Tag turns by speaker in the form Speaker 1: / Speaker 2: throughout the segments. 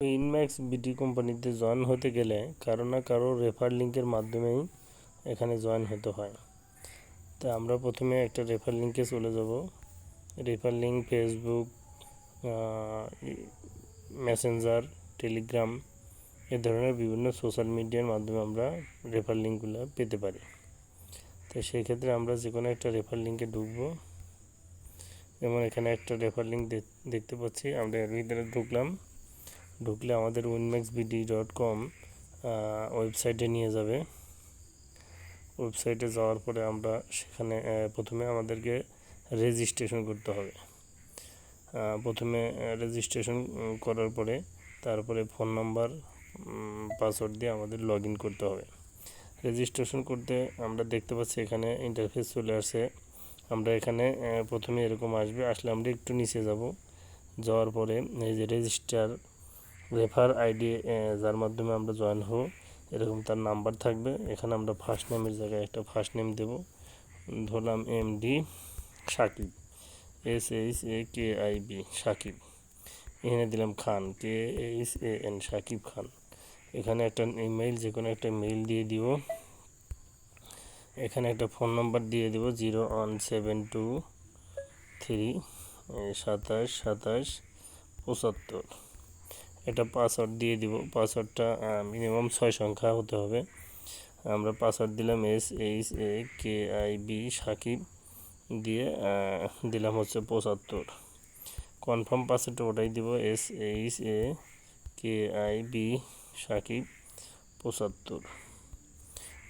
Speaker 1: ইনম্যাক্স BD কোম্পানিতে join হতে গেলে কারো না কারো রেফার লিঙ্কের মাধ্যমেই এখানে জয়েন হতে হয়। তা আমরা প্রথমে একটা রেফার লিঙ্কে চলে যাব। Refer link Facebook, Messenger, Telegram এ ধরনের বিভিন্ন সোশ্যাল মিডিয়ার মাধ্যমে আমরা রেফার লিঙ্কগুলো পেতে পারি। তো সেই ক্ষেত্রে আমরা যে কোনো একটা রেফার লিঙ্কে ঢুকবো। যেমন এখানে একটা রেফার লিঙ্ক দেখতে পাচ্ছি, আমরা এর ভিতরে ঢুকলে আমাদের winmaxbd.com ওয়েবসাইটে নিয়ে যাবে। ওয়েবসাইটে যাওয়ার পরে আমরা সেখানে প্রথমে আমাদেরকে রেজিস্ট্রেশন করতে হবে। প্রথমে রেজিস্ট্রেশন করার পরে তারপরে ফোন নাম্বার, পাসওয়ার্ড দিয়ে আমাদের লগ ইন করতে হবে। রেজিস্ট্রেশন করতে আমরা দেখতে পাচ্ছি এখানে ইন্টারফেস চলে আসে। আমরা এখানে প্রথমে এরকম আসলে আমরা একটু নিচে যাব। যাওয়ার পরে এই যে রেজিস্টার রেফার আইডি, যার মাধ্যমে আমরা জয়েন হব, এরকম তার নাম্বার থাকবে। এখানে আমরা ফার্স্ট নেমের জায়গায় একটা ফার্স্ট নেম দেব, ধরলাম MD সাকিব, SHAKIB সাকিব। এখানে দিলাম খান, KHAN সাকিব খান। এখানে একটা ইমেইল, যে কোনো একটা মেইল দিয়ে দিব। এখানে একটা ফোন নাম্বার দিয়ে দিব 01723 27 27 75। এটা পাসওয়ার্ড দিয়ে দিব। পাসওয়ার্ডটা মিনিমাম 6 সংখ্যা হতে হবে। আমরা পাসওয়ার্ড দিলাম SHAKIB সাকিব দিয়ে দিলাম হচ্ছে 75। কনফার্ম পাসওয়ার্ডটা ওটাই দিব, SHAKIB সাকিব 75।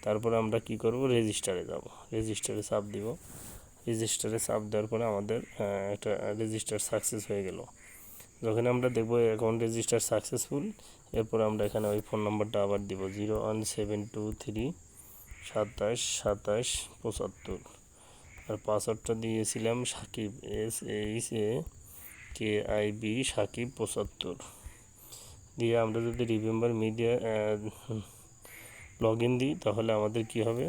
Speaker 1: তারপরে আমরা কি করব, রেজিস্টারে যাব। রেজিস্টারে চাপ দিব। রেজিস্টারে চাপ দেওয়ার পরে আমাদের একটা রেজিস্টার সাকসেস হয়ে গেল। যখন আমরা দেখব অ্যাকাউন্ট রেজিস্টার সাকসেসফুল, এরপর আমরা এখানে ওই ফোন নাম্বারটা আবার দিব 01723 27 27 75। আর পাসওয়ার্ডটা দিয়েছিলাম সাকিব, SHAKIB সাকিব 75 দিয়ে আমরা যদি রিমেম্বার মিডিয়া লগ ইন দিই, তাহলে আমাদের কি হবে,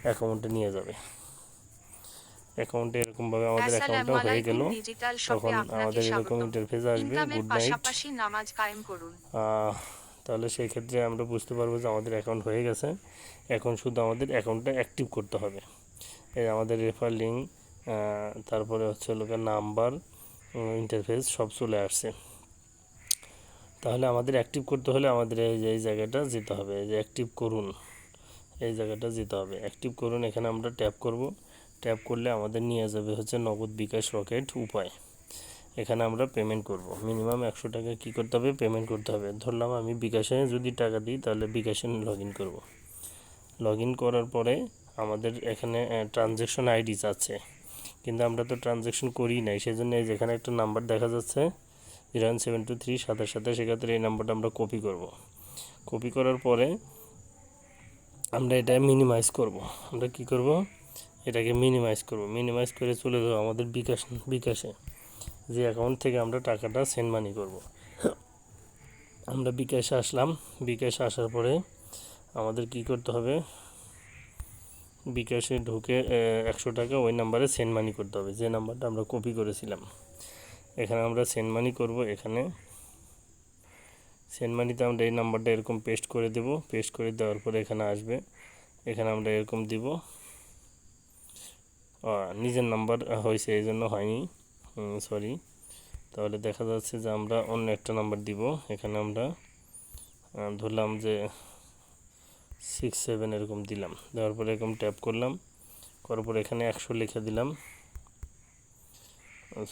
Speaker 1: অ্যাকাউন্টে নিয়ে যাবে। অ্যাকাউন্টে এরকমভাবে আমাদের অ্যাকাউন্টটা হয়ে গেল। তখন আমাদের এরকম ইন্টারফেস আসবে, গুড নাইট। তাহলে সেই ক্ষেত্রে আমরা বুঝতে পারবো যে আমাদের অ্যাকাউন্ট হয়ে গেছে। এখন শুধু আমাদের অ্যাকাউন্টটা অ্যাক্টিভ করতে হবে। এই আমাদের রেফার লিঙ্ক, তারপরে হচ্ছে লোকের নাম্বার, ইন্টারফেস সব চলে আসছে। তাহলে আমাদের অ্যাক্টিভ করতে হলে আমাদের এই জায়গাটা যেতে হবে, এই যে অ্যাক্টিভ করুন, এই জায়গাটা যেতে হবে। অ্যাক্টিভ করুন, এখানে আমরা ট্যাপ করব। ট্যাপ করলে আমাদের নিয়ে যাবে হচ্ছে নগদ, বিকাশ, রকেট উপায়। এখানে আমরা পেমেন্ট করব। মিনিমাম 100 টাকা কী করতে হবে, পেমেন্ট করতে হবে। ধরলাম আমি বিকাশে যদি টাকা দিই, তাহলে বিকাশে লগ ইন করব। লগ ইন করার পরে আমাদের এখানে ট্রানজ্যাকশন আইডি চাচ্ছে, কিন্তু আমরা তো ট্রানজ্যাকশন করি নাই। সেজন্য এই যেখানে একটা নাম্বার দেখা যাচ্ছে 01723 27 27, সেক্ষেত্রে এই নাম্বারটা আমরা কপি করব। কপি করার পরে আমরা এটা মিনিমাইজ করব। আমরা কি করব, এটাকে মিনিমাইজ করব। মিনিমাইজ করে চলে যাবো আমাদের বিকাশে, যে অ্যাকাউন্ট থেকে আমরা টাকাটা সেন্ড মানি করব। আমরা বিকাশে আসলাম। বিকাশে আসার পরে আমাদের কি করতে হবে, বিকাশে ঢুকে 100 টাকা ওই নাম্বারে সেন্ড মানি করতে হবে, যে নাম্বারটা আমরা কপি করেছিলাম। এখানে আমরা সেন্ড মানি করব। এখানে সেন্ড মানিতে আমরা এই নাম্বারটা এরকম পেস্ট করে দেব। পেস্ট করে দেওয়ার পরে এখানে আসবে, এখানে আমরা এরকম দিব। নিজের নাম্বার হয়েছে, এই জন্য হয়নি, সরি। তাহলে দেখা যাচ্ছে যে আমরা অন্য একটা নাম্বার দিব। এখানে আমরা ধরলাম যে 67 এরকম দিলাম। দেওয়ার পরে এরকম ট্যাপ করলাম, করার পরে এখানে 100 লিখে দিলাম,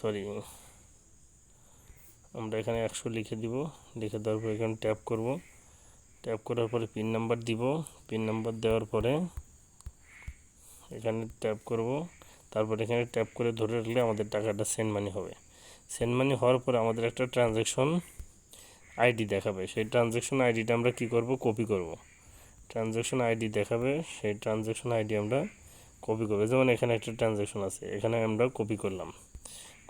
Speaker 1: সরি, আমরা এখানে 100 লিখে দিব। লিখে দেওয়ার পরে এখানে ট্যাপ করব। ট্যাপ করার পরে পিন নাম্বার দিব। পিন নাম্বার দেওয়ার পরে এখানে ট্যাপ করব। তারপর এখানে ট্যাপ করে ধরে রাখলে আমাদের টাকাটা সেন্ড মানি হবে। সেন্ড মানি হওয়ার পরে আমাদের একটা ট্রানজ্যাকশন আইডি দেখাবে। সেই ট্রানজ্যাকশন আইডিটা আমরা কি করব, কপি করব। ট্রানজ্যাকশন আইডি দেখাবে, সেই ট্রানজ্যাকশন আইডি আমরা কপি করব। যেমন এখানে একটা ট্রানজ্যাকশন আছে, এখানে আমরা কপি করলাম।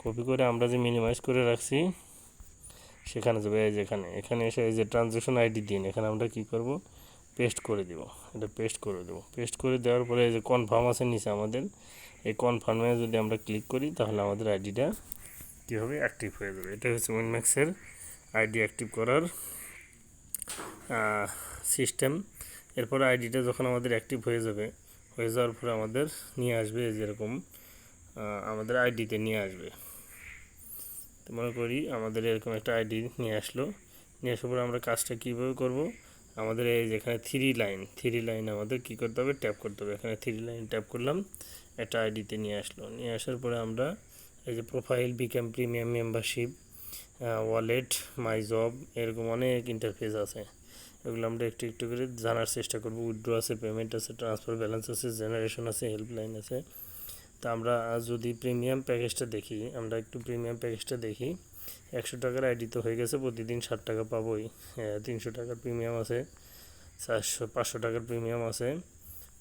Speaker 1: কপি করে আমরা যে মিনিমাইজ করে রাখছি সেখানে যাবে। এই যে এখানে এসে এই যে ট্রানজ্যাকশন আইডি দিন, এখানে আমরা কি করব, পেস্ট করে দিব। এটা পেস্ট করে দেব। পেস্ট করে দেওয়ার পরে এই যে কনফার্ম আছে নিচে আমাদের, এই কনফার্মে যদি আমরা ক্লিক করি, তাহলে আমাদের আইডিটা কী হবে, অ্যাক্টিভ হয়ে যাবে। এটা হচ্ছে উইনম্যাক্সের আইডি অ্যাক্টিভ করার সিস্টেম। এরপরে আইডিটা যখন আমাদের অ্যাক্টিভ হয়ে যাওয়ার পরে আমাদের নিয়ে আসবে যেরকম আমাদের আইডিতে নিয়ে আসবে। তো মনে করি আমাদের এরকম একটা আইডি নিয়ে আসার পরে আমরা কাজটা কীভাবে করব, আমাদের এই যেখানে থ্রি লাইন আমাদের কী করতে হবে, ট্যাপ করতে হবে। এখানে থ্রি লাইন ট্যাপ করলাম, একটা আইডিতে নিয়ে আসার পরে আমরা এই যে profile, become premium membership, wallet, my job, এরকম অনেক ইন্টারফেস আছে। এগুলো আমরা একটু একটু করে জানার চেষ্টা করব। উইথড্র আছে, পেমেন্ট আছে, ট্রান্সফার ব্যালেন্স আছে, জেনারেশন আছে, হেল্পলাইন আছে। তা আমরা যদি প্রিমিয়াম প্যাকেজটা দেখি, আমরা একটু প্রিমিয়াম প্যাকেজটা দেখি। 100 টাকার আইডি তো হয়ে গেছে, প্রতিদিন 60 টাকা পাবোই। 300 টাকার প্রিমিয়াম আছে, 500 টাকার প্রিমিয়াম আছে,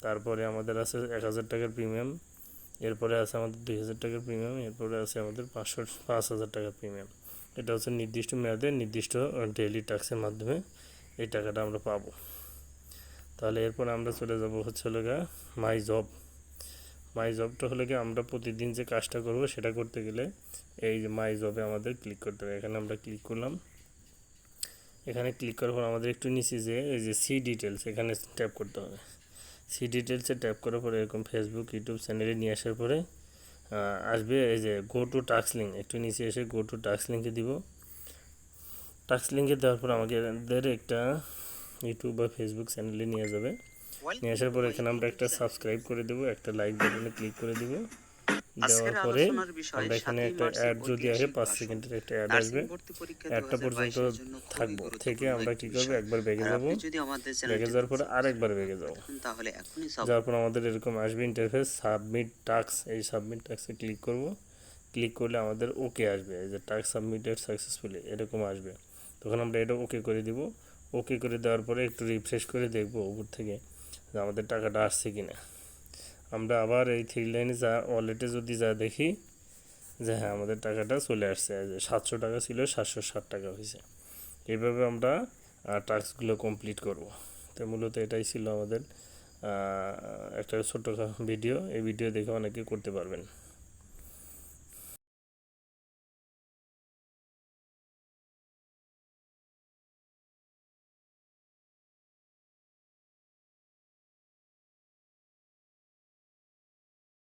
Speaker 1: তারপরে আমাদের আছে 1000 টাকার প্রিমিয়াম, এরপরে আছে আমাদের 2000 টাকার প্রিমিয়াম, এরপরে আছে আমাদের 5000 টাকার প্রিমিয়াম। এটা হচ্ছে নির্দিষ্ট মেয়াদে নির্দিষ্ট ডেইলি ট্যাক্সের মাধ্যমে এই টাকাটা আমরা পাবো। তাহলে এরপর আমরা চলে যাব হচ্ছে মাই জবটা হলে কি আমরা প্রতিদিন যে কাজটা করব সেটা করতে গেলে এই যে মাই জবে আমাদের ক্লিক করতে হবে। এখানে আমরা ক্লিক করলাম। এখানে ক্লিক করার পর আমাদের একটু নিচে যে এই যে সি ডিটেলস, এখানে ট্যাপ করতে হবে। সি ডিটেলসে ট্যাপ করার পরে এরকম ফেসবুক, ইউটিউব চ্যানেলে নিয়ে আসার পরে আসবে এই যে গো টু টাস্ক লিঙ্ক। একটু নিচে এসে গো টু টাস্ক লিঙ্কে দিব। টাস্ক লিঙ্কে দেওয়ার পর আমাদের একটা ইউটিউব বা ফেসবুক চ্যানেলে নিয়ে যাবে। নিয়ে আসার পরে এখানে আমরা একটা সাবস্ক্রাইব করে দেবো, একটা লাইক বাটনে ক্লিক করে দেবো। দেওয়ার পরে আমরা এখানে একটা অ্যাড যদি আসে 5 সেকেন্ডের একটা অ্যাড আসবে, অ্যাডটা পর্যন্ত থাকবো। থেকে আমরা কী করবো, একবার বেগে যাবো, বেগে যাওয়ার পরে আরেকবার বেগে যাবো। যাওয়ার পর আমাদের এরকম আসবে ইন্টারফেস, সাবমিট টাস্ক। এই সাবমিট টাস্কে ক্লিক করব। ক্লিক করলে আমাদের ওকে আসবে, এই যে টাস্ক সাবমিটেড সাকসেসফুলি এরকম আসবে। তখন আমরা এটা ওকে করে দিব। ওকে করে দেওয়ার পরে একটু রিফ্রেশ করে দেখবো উপর থেকে যে আমাদের টাকাটা আসছে কি না। আমরা আবার এই থ্রি লাইনে ওয়ালেটে যদি দেখি যে হ্যাঁ আমাদের টাকাটা চলে আসছে, যে 700 টাকা ছিল 760 টাকা হয়েছে। এইভাবে আমরা টাস্কগুলো কমপ্লিট করব। তো মূলত এটাই ছিল আমাদের একটা ছোট্ট ভিডিও। এই ভিডিও দেখে অনেকে করতে পারবেন।